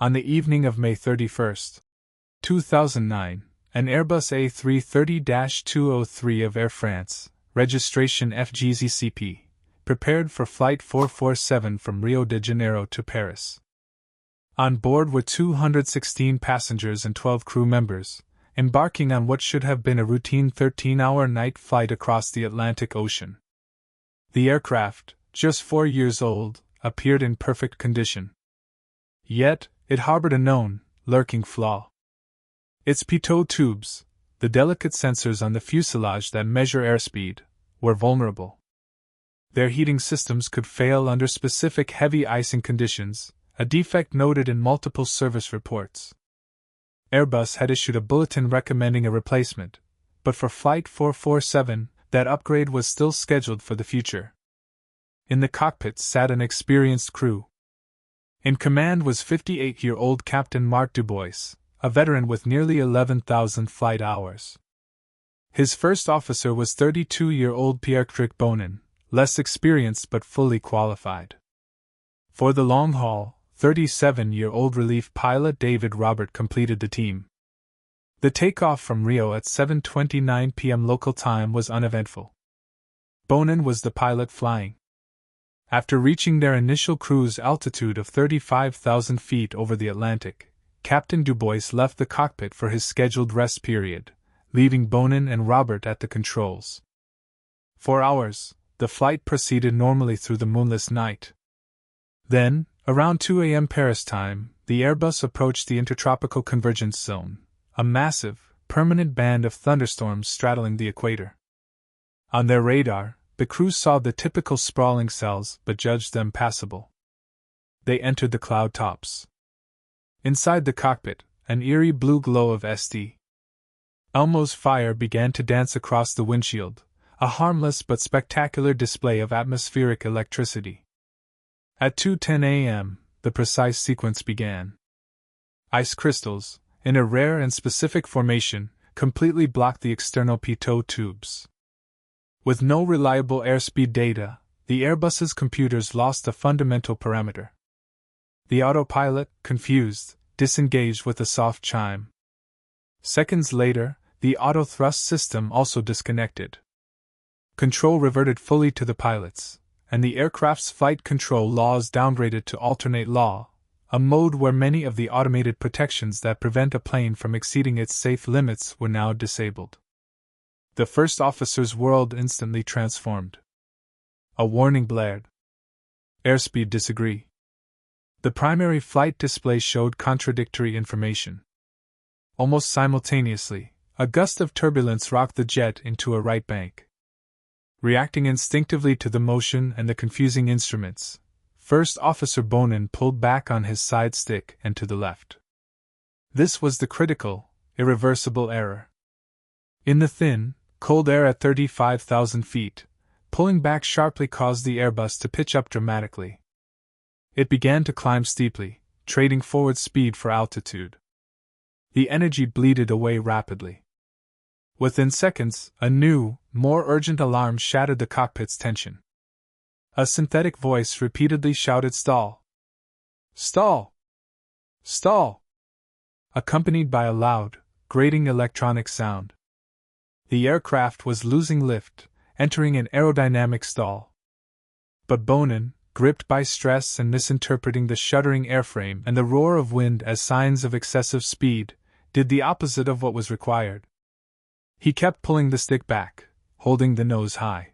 On the evening of May 31, 2009, an Airbus A330-203 of Air France, registration FGZCP, prepared for Flight 447 from Rio de Janeiro to Paris. On board were 216 passengers and 12 crew members, embarking on what should have been a routine 13-hour night flight across the Atlantic Ocean. The aircraft, just 4 years old, appeared in perfect condition. Yet, it harbored a known, lurking flaw. Its pitot tubes, the delicate sensors on the fuselage that measure airspeed, were vulnerable. Their heating systems could fail under specific heavy icing conditions, a defect noted in multiple service reports. Airbus had issued a bulletin recommending a replacement, but for Flight 447, that upgrade was still scheduled for the future. In the cockpit sat an experienced crew. In command was 58-year-old Captain Marc Dubois, a veteran with nearly 11,000 flight hours. His first officer was 32-year-old Pierre-Cric Bonin, less experienced but fully qualified. For the long haul, 37-year-old relief pilot David Robert completed the team. The takeoff from Rio at 7:29 p.m. local time was uneventful. Bonin was the pilot flying. After reaching their initial cruise altitude of 35,000 feet over the Atlantic, Captain Dubois left the cockpit for his scheduled rest period, leaving Bonin and Robert at the controls. For hours, the flight proceeded normally through the moonless night. Then, around 2 a.m. Paris time, the Airbus approached the Intertropical Convergence Zone, a massive, permanent band of thunderstorms straddling the equator. On their radar, the crew saw the typical sprawling cells but judged them passable. They entered the cloud tops. Inside the cockpit, an eerie blue glow of St. Elmo's fire began to dance across the windshield, a harmless but spectacular display of atmospheric electricity. At 2:10 a.m., the precise sequence began. Ice crystals, in a rare and specific formation, completely blocked the external pitot tubes. With no reliable airspeed data, the Airbus's computers lost a fundamental parameter. The autopilot, confused, disengaged with a soft chime. Seconds later, the auto-thrust system also disconnected. Control reverted fully to the pilots, and the aircraft's flight control laws downgraded to alternate law, a mode where many of the automated protections that prevent a plane from exceeding its safe limits were now disabled. The first officer's world instantly transformed. A warning blared. Airspeed disagree. The primary flight display showed contradictory information. Almost simultaneously, a gust of turbulence rocked the jet into a right bank. Reacting instinctively to the motion and the confusing instruments, First Officer Bonin pulled back on his side stick and to the left. This was the critical, irreversible error. In the thin, cold air at 35,000 feet, pulling back sharply caused the Airbus to pitch up dramatically. It began to climb steeply, trading forward speed for altitude. The energy bleeded away rapidly. Within seconds, a new, more urgent alarm shattered the cockpit's tension. A synthetic voice repeatedly shouted "Stall! Stall! Stall!" accompanied by a loud, grating electronic sound. The aircraft was losing lift, entering an aerodynamic stall. But Bonin, gripped by stress and misinterpreting the shuddering airframe and the roar of wind as signs of excessive speed, did the opposite of what was required. He kept pulling the stick back, holding the nose high.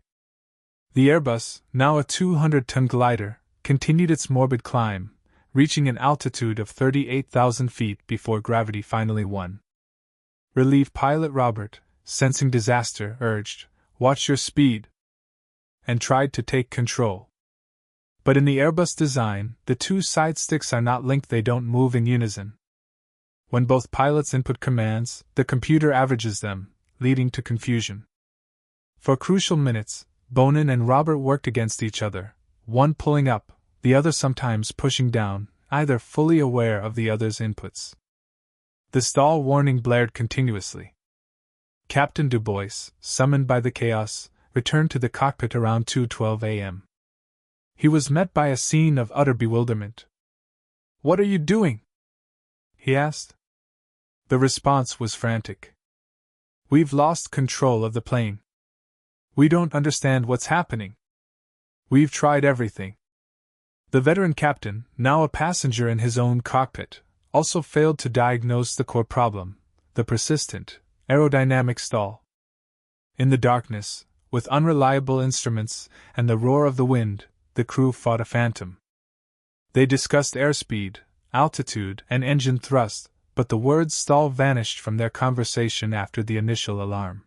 The Airbus, now a 200-ton glider, continued its morbid climb, reaching an altitude of 38,000 feet before gravity finally won. Relief pilot Robert, sensing disaster, urged, "Watch your speed," and tried to take control. But in the Airbus design, the two side sticks are not linked, they don't move in unison. When both pilots input commands, the computer averages them, leading to confusion. For crucial minutes, Bonin and Robert worked against each other, one pulling up, the other sometimes pushing down, either fully aware of the other's inputs. The stall warning blared continuously. Captain Dubois, summoned by the chaos, returned to the cockpit around 2:12 a.m. He was met by a scene of utter bewilderment. "What are you doing?" he asked. The response was frantic. We've lost control of the plane. We don't understand what's happening. We've tried everything. The veteran captain, now a passenger in his own cockpit, also failed to diagnose the core problem, the persistent, aerodynamic stall. In the darkness, with unreliable instruments and the roar of the wind, the crew fought a phantom. They discussed airspeed, altitude, and engine thrust, but the word stall vanished from their conversation after the initial alarm.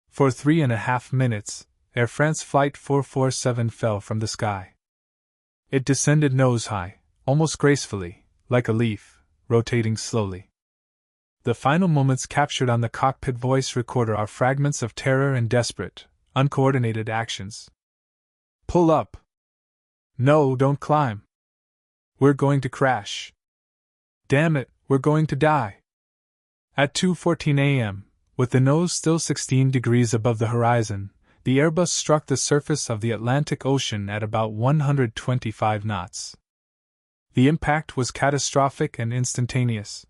For 3.5 minutes, Air France Flight 447 fell from the sky. It descended nose-high, almost gracefully, like a leaf, rotating slowly. The final moments captured on the cockpit voice recorder are fragments of terror and desperate, uncoordinated actions. Pull up! No, don't climb! We're going to crash! Damn it, we're going to die! At 2:14 a.m., with the nose still 16 degrees above the horizon, the Airbus struck the surface of the Atlantic Ocean at about 125 knots. The impact was catastrophic and instantaneous.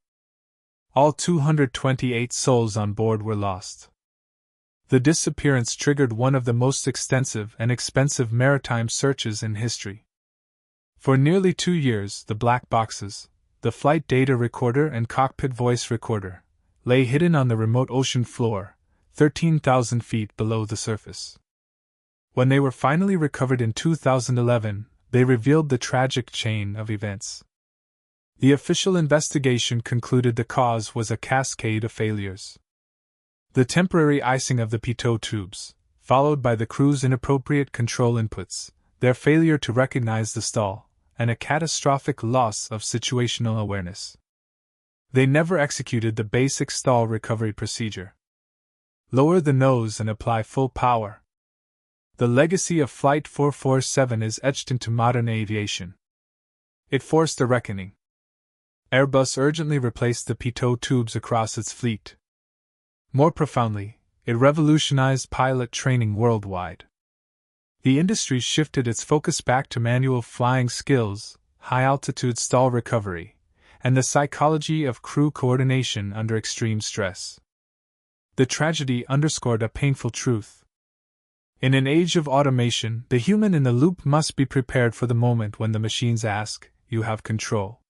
All 228 souls on board were lost. The disappearance triggered one of the most extensive and expensive maritime searches in history. For nearly 2 years, the black boxes, the flight data recorder and cockpit voice recorder, lay hidden on the remote ocean floor, 13,000 feet below the surface. When they were finally recovered in 2011, they revealed the tragic chain of events. The official investigation concluded the cause was a cascade of failures. The temporary icing of the pitot tubes, followed by the crew's inappropriate control inputs, their failure to recognize the stall, and a catastrophic loss of situational awareness. They never executed the basic stall recovery procedure. Lower the nose and apply full power. The legacy of Flight 447 is etched into modern aviation. It forced a reckoning. Airbus urgently replaced the pitot tubes across its fleet. More profoundly, it revolutionized pilot training worldwide. The industry shifted its focus back to manual flying skills, high-altitude stall recovery, and the psychology of crew coordination under extreme stress. The tragedy underscored a painful truth. In an age of automation, the human in the loop must be prepared for the moment when the machines ask, "You have control."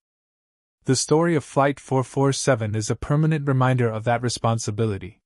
The story of Flight 447 is a permanent reminder of that responsibility.